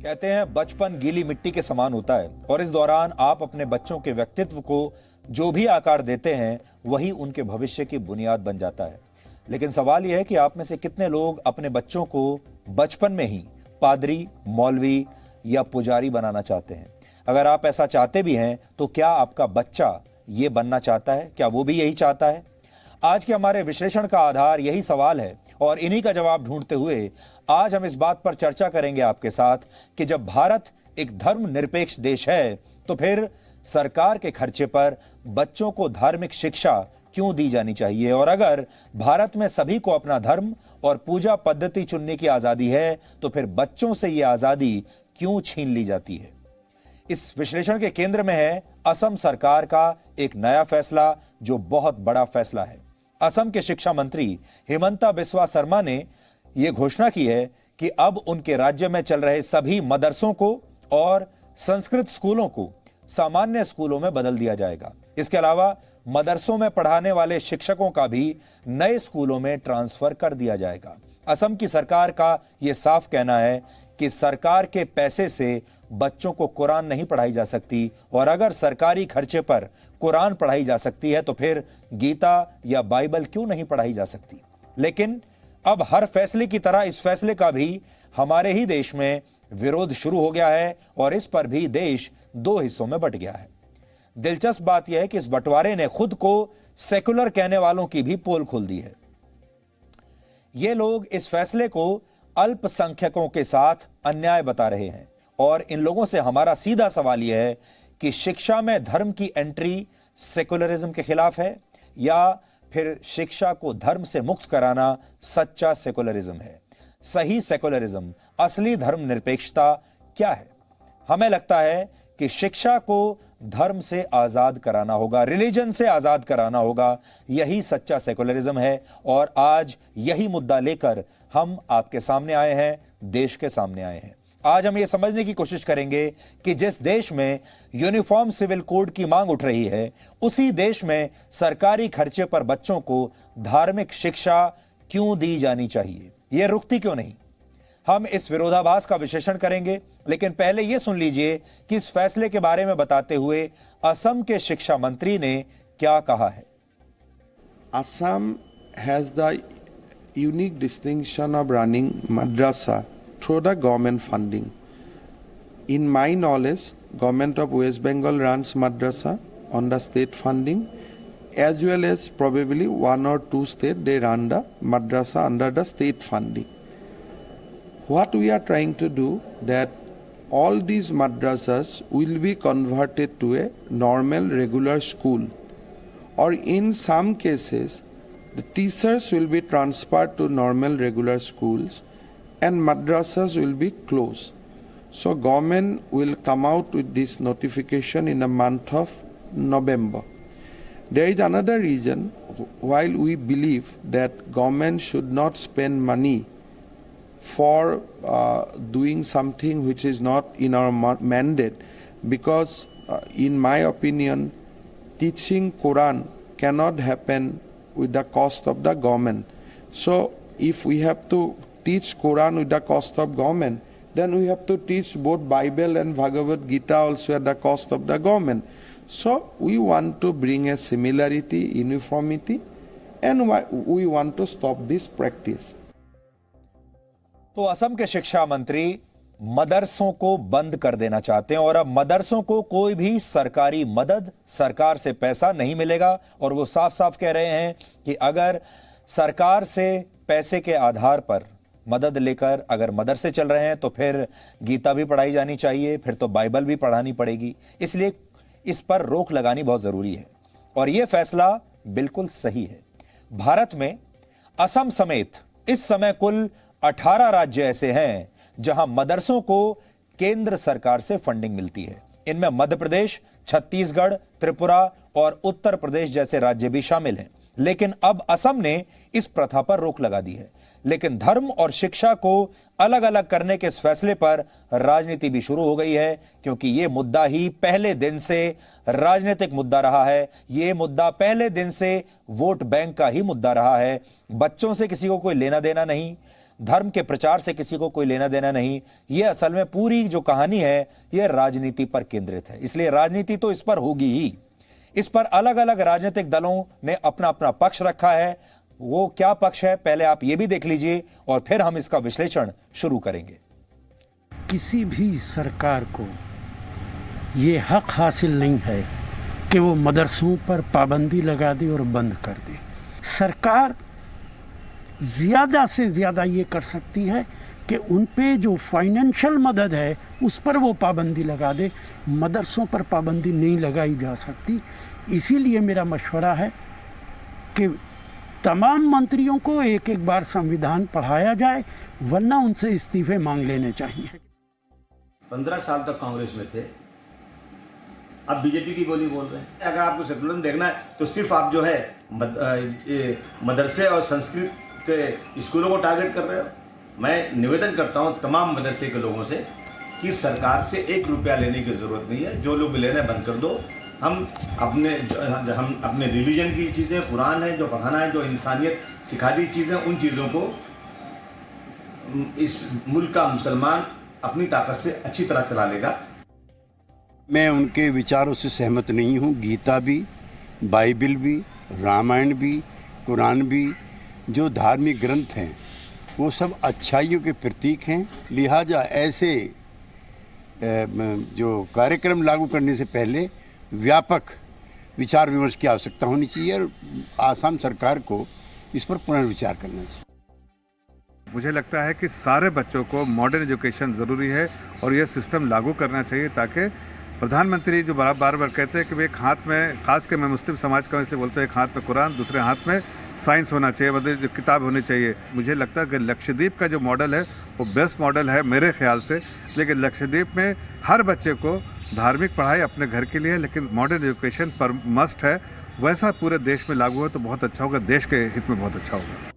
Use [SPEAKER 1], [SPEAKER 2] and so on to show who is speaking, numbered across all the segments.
[SPEAKER 1] कहते हैं बचपन गीली मिट्टी के समान होता है और इस दौरान आप अपने बच्चों के व्यक्तित्व को जो भी आकार देते हैं वही उनके भविष्य की बुनियाद बन जाता है। लेकिन सवाल यह है कि आप में से कितने लोग अपने बच्चों को बचपन में ही पादरी, मौलवी या पुजारी बनाना चाहते हैं। अगर आप ऐसा चाहते भी हैं तो क्या आपका बच्चा ये बनना चाहता है? क्या वो भी यही चाहता है? आज के हमारे विश्लेषण का आधार यही सवाल है और इन्हीं का जवाब ढूंढते हुए आज हम इस बात पर चर्चा करेंगे आपके साथ कि जब भारत एक धर्मनिरपेक्ष देश है तो फिर सरकार के खर्चे पर बच्चों को धार्मिक शिक्षा क्यों दी जानी चाहिए, और अगर भारत में सभी को अपना धर्म और पूजा पद्धति चुनने की आजादी है तो फिर बच्चों से यह आजादी क्यों छीन ली जाती है। इस विश्लेषण के केंद्र में है असम सरकार का एक नया फैसला जो बहुत बड़ा फैसला है। असम के शिक्षा मंत्री हिमंता बिस्वा शर्मा ने यह घोषणा की है कि अब उनके राज्य में चल रहे सभी मदरसों को और संस्कृत स्कूलों को सामान्य स्कूलों में बदल दिया जाएगा। इसके अलावा मदरसों में पढ़ाने वाले शिक्षकों का भी नए स्कूलों में ट्रांसफर कर दिया जाएगा। असम की सरकार का यह साफ कहना है कि सरकार के पैसे से बच्चों को कुरान नहीं पढ़ाई जा सकती, और अगर सरकारी खर्चे पर कुरान पढ़ाई जा सकती है तो फिर गीता या बाइबल क्यों नहीं पढ़ाई जा सकती। लेकिन अब हर फैसले की तरह इस फैसले का भी हमारे ही देश में विरोध शुरू हो गया है और इस पर भी देश दो हिस्सों में बंट गया है। दिलचस्प बात यह है कि इस बंटवारे ने खुद को सेकुलर कहने वालों की भी पोल खोल दी है। ये लोग इस फैसले को अल्पसंख्यकों के साथ अन्याय बता रहे हैं और इन लोगों से हमारा सीधा सवाल यह है कि शिक्षा में धर्म की एंट्री सेकुलरिज्म के खिलाफ है या फिर शिक्षा को धर्म से मुक्त कराना सच्चा सेकुलरिज्म है। सही सेकुलरिज्म, असली धर्मनिरपेक्षता क्या है? हमें लगता है कि शिक्षा को धर्म से आजाद कराना होगा, रिलीजन से आजाद कराना होगा। यही सच्चा सेकुलरिज्म है और आज यही मुद्दा लेकर हम आपके सामने आए हैं, देश के सामने आए हैं। आज हम ये समझने की कोशिश करेंगे कि जिस देश में यूनिफॉर्म सिविल कोड की मांग उठ रही है उसी देश में सरकारी खर्चे पर बच्चों को धार्मिक शिक्षा क्यों दी जानी चाहिए, यह रुकती क्यों नहीं। हम इस विरोधाभास का विश्लेषण करेंगे, लेकिन पहले यह सुन लीजिए कि इस फैसले के बारे में बताते हुए असम के शिक्षा मंत्री ने क्या कहा है।
[SPEAKER 2] Assam has the unique distinction of running madrasa through the government funding. In my knowledge, government of West Bengal runs madrasa on the state funding, as well as probably one or two states they run the madrasa under the state funding. What we are trying to do that all these madrasas will be converted to a normal regular school, or in some cases the teachers will be transferred to normal regular schools and madrasas will be closed. So government will come out with this notification in the month of November. There is another reason while we believe that government should not spend money for doing something which is not in our mandate, because in my opinion teaching Quran cannot happen with the cost of the government. So if we have to teach Quran with the cost of government, then we have to teach both Bible and Bhagavad Gita also at the cost of the government. So we want to bring a similarity, uniformity, and we want to stop this practice.
[SPEAKER 1] तो असम के शिक्षा मंत्री मदरसों को बंद कर देना चाहते हैं और अब मदरसों को कोई भी सरकारी मदद, सरकार से पैसा नहीं मिलेगा। और वो साफ साफ कह रहे हैं कि अगर सरकार से पैसे के आधार पर मदद लेकर अगर मदरसे चल रहे हैं तो फिर गीता भी पढ़ाई जानी चाहिए, फिर तो बाइबल भी पढ़ानी पड़ेगी। इसलिए इस पर रोक लगानी बहुत जरूरी है और यह फैसला बिल्कुल सही है। भारत में असम समेत इस समय कुल 18 राज्य ऐसे हैं जहां मदरसों को केंद्र सरकार से फंडिंग मिलती है। इनमें मध्य प्रदेश, छत्तीसगढ़, त्रिपुरा और उत्तर प्रदेश जैसे राज्य भी शामिल हैं। लेकिन अब असम ने इस प्रथा पर रोक लगा दी है। लेकिन धर्म और शिक्षा को अलग अलग करने के इस फैसले पर राजनीति भी शुरू हो गई है, क्योंकि यह मुद्दा ही पहले दिन से राजनीतिक मुद्दा रहा है। यह मुद्दा पहले दिन से वोट बैंक का ही मुद्दा रहा है। बच्चों से किसी को कोई लेना देना नहीं, धर्म के प्रचार से किसी को कोई लेना देना नहीं। ये असल में पूरी जो कहानी है ये राजनीति पर केंद्रित है, इसलिए राजनीति तो इस पर होगी ही। इस पर अलग अलग राजनीतिक दलों ने अपना अपना पक्ष रखा है। वो क्या पक्ष है पहले आप ये भी देख लीजिए और फिर हम इसका विश्लेषण शुरू करेंगे।
[SPEAKER 3] किसी भी सरकार को ये हक हासिल नहीं है कि वो मदरसों पर पाबंदी लगा दे और बंद कर दे। सरकार ज़्यादा से ज़्यादा ये कर सकती है कि उन पे जो फाइनेंशियल मदद है उस पर वो पाबंदी लगा दे, मदरसों पर पाबंदी नहीं लगाई जा सकती। इसीलिए मेरा मशवरा है कि तमाम मंत्रियों को एक एक बार संविधान पढ़ाया जाए, वरना उनसे इस्तीफे मांग लेने चाहिए।
[SPEAKER 4] 15 साल तक कांग्रेस में थे, अब बीजेपी की बोली बोल रहे हैं। अगर आपको सेकुलरिज्म देखना है तो सिर्फ आप जो है मदरसे और संस्कृत के स्कूलों को टारगेट कर रहे हो। मैं निवेदन करता हूं तमाम मदरसे के लोगों से कि सरकार से 1 रुपया लेने की ज़रूरत नहीं है, जो लोग लेना बंद कर दो। हम अपने रिलीजन की चीज़ें, कुरान है जो पढ़ाना है, जो इंसानियत सिखा दी चीज़ें, उन चीज़ों को इस मुल्क का मुसलमान अपनी ताकत से अच्छी तरह चला लेगा।
[SPEAKER 5] मैं उनके विचारों से सहमत नहीं हूँ। गीता भी, बाइबल भी, रामायण भी, कुरान भी, जो धार्मिक ग्रंथ हैं वो सब अच्छाइयों के प्रतीक हैं। लिहाजा ऐसे जो कार्यक्रम लागू करने से पहले व्यापक विचार विमर्श की आवश्यकता होनी चाहिए और आसाम सरकार को इस पर पुनर्विचार करना चाहिए।
[SPEAKER 6] मुझे लगता है कि सारे बच्चों को मॉडर्न एजुकेशन ज़रूरी है और यह सिस्टम लागू करना चाहिए, ताकि प्रधानमंत्री जो बार बार कहते हैं कि एक हाथ में, खास कर मैं मुस्लिम समाज का इसलिए बोलते हैं, एक हाथ में कुरान, दूसरे हाथ में साइंस होना चाहिए, मतलब जो किताब होनी चाहिए। मुझे लगता है कि लक्षद्वीप का जो मॉडल है वो बेस्ट मॉडल है मेरे ख्याल से। लेकिन लक्षद्वीप में हर बच्चे को धार्मिक पढ़ाई अपने घर के लिए, लेकिन मॉडर्न एजुकेशन पर मस्ट है। वैसा पूरे देश में लागू हो तो बहुत अच्छा होगा, देश के हित में बहुत अच्छा होगा।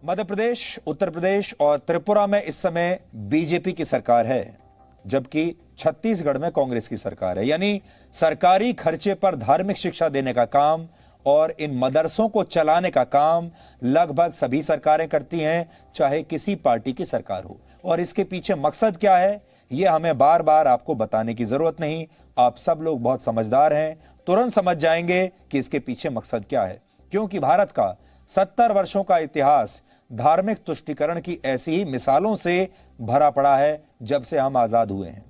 [SPEAKER 1] मध्य प्रदेश, उत्तर प्रदेश और त्रिपुरा में इस समय बीजेपी की सरकार है, जबकि छत्तीसगढ़ में कांग्रेस की सरकार है। यानी सरकारी खर्चे पर धार्मिक शिक्षा देने का काम और इन मदरसों को चलाने का काम लगभग सभी सरकारें करती हैं, चाहे किसी पार्टी की सरकार हो। और इसके पीछे मकसद क्या है यह हमें बार बार आपको बताने की जरूरत नहीं। आप सब लोग बहुत समझदार हैं, तुरंत समझ जाएंगे कि इसके पीछे मकसद क्या है। क्योंकि भारत का 70 वर्षों का इतिहास धार्मिक तुष्टीकरण की ऐसी ही मिसालों से भरा पड़ा है जब से हम आजाद हुए हैं।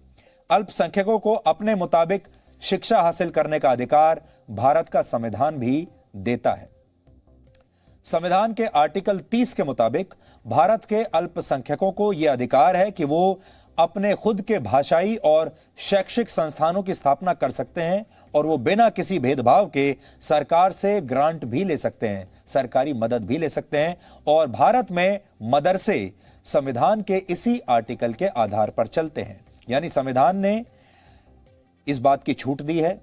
[SPEAKER 1] अल्पसंख्यकों को अपने मुताबिक शिक्षा हासिल करने का अधिकार भारत का संविधान भी देता है। संविधान के आर्टिकल 30 के मुताबिक भारत के अल्पसंख्यकों को यह अधिकार है कि वो अपने खुद के भाषाई और शैक्षिक संस्थानों की स्थापना कर सकते हैं और वो बिना किसी भेदभाव के सरकार से ग्रांट भी ले सकते हैं, सरकारी मदद भी ले सकते हैं। और भारत में मदरसे संविधान के इसी आर्टिकल के आधार पर चलते हैं। यानी संविधान ने इस बात की छूट दी है,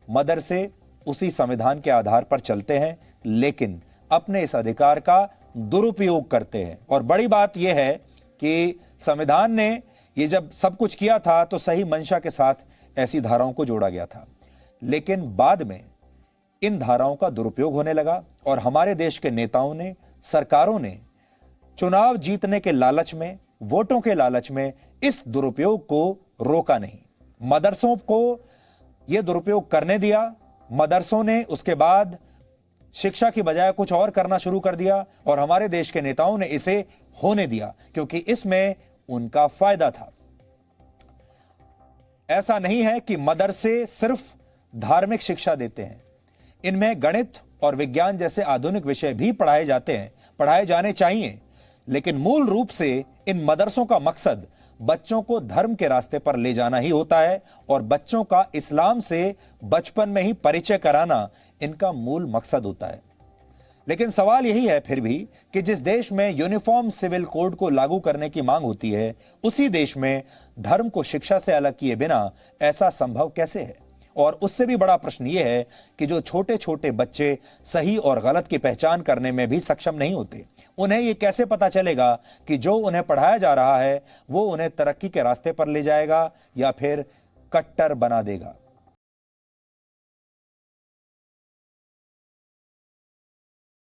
[SPEAKER 1] मदरसे उसी संविधान के आधार पर चलते हैं, लेकिन अपने इस अधिकार का दुरुपयोग करते हैं। और बड़ी बात यह है कि संविधान ने ये जब सब कुछ किया था तो सही मंशा के साथ ऐसी धाराओं को जोड़ा गया था, लेकिन बाद में इन धाराओं का दुरुपयोग होने लगा और हमारे देश के नेताओं ने, सरकारों ने चुनाव जीतने के लालच में, वोटों के लालच में इस दुरुपयोग को रोका नहीं। मदरसों को यह दुरुपयोग करने दिया। मदरसों ने उसके बाद शिक्षा की बजाय कुछ और करना शुरू कर दिया और हमारे देश के नेताओं ने इसे होने दिया क्योंकि इसमें उनका फायदा था। ऐसा नहीं है कि मदरसे सिर्फ धार्मिक शिक्षा देते हैं, इनमें गणित और विज्ञान जैसे आधुनिक विषय भी पढ़ाए जाते हैं, पढ़ाए जाने चाहिए। लेकिन मूल रूप से इन मदरसों का मकसद बच्चों को धर्म के रास्ते पर ले जाना ही होता है और बच्चों का इस्लाम से बचपन में ही परिचय कराना इनका मूल मकसद होता है। लेकिन सवाल यही है फिर भी कि जिस देश में यूनिफॉर्म सिविल कोड को लागू करने की मांग होती है, उसी देश में धर्म को शिक्षा से अलग किए बिना ऐसा संभव कैसे है? और उससे भी बड़ा प्रश्न यह है कि जो छोटे छोटे बच्चे सही और गलत की पहचान करने में भी सक्षम नहीं होते, उन्हें यह कैसे पता चलेगा कि जो उन्हें पढ़ाया जा रहा है वो उन्हें तरक्की के रास्ते पर ले जाएगा या फिर कट्टर बना देगा?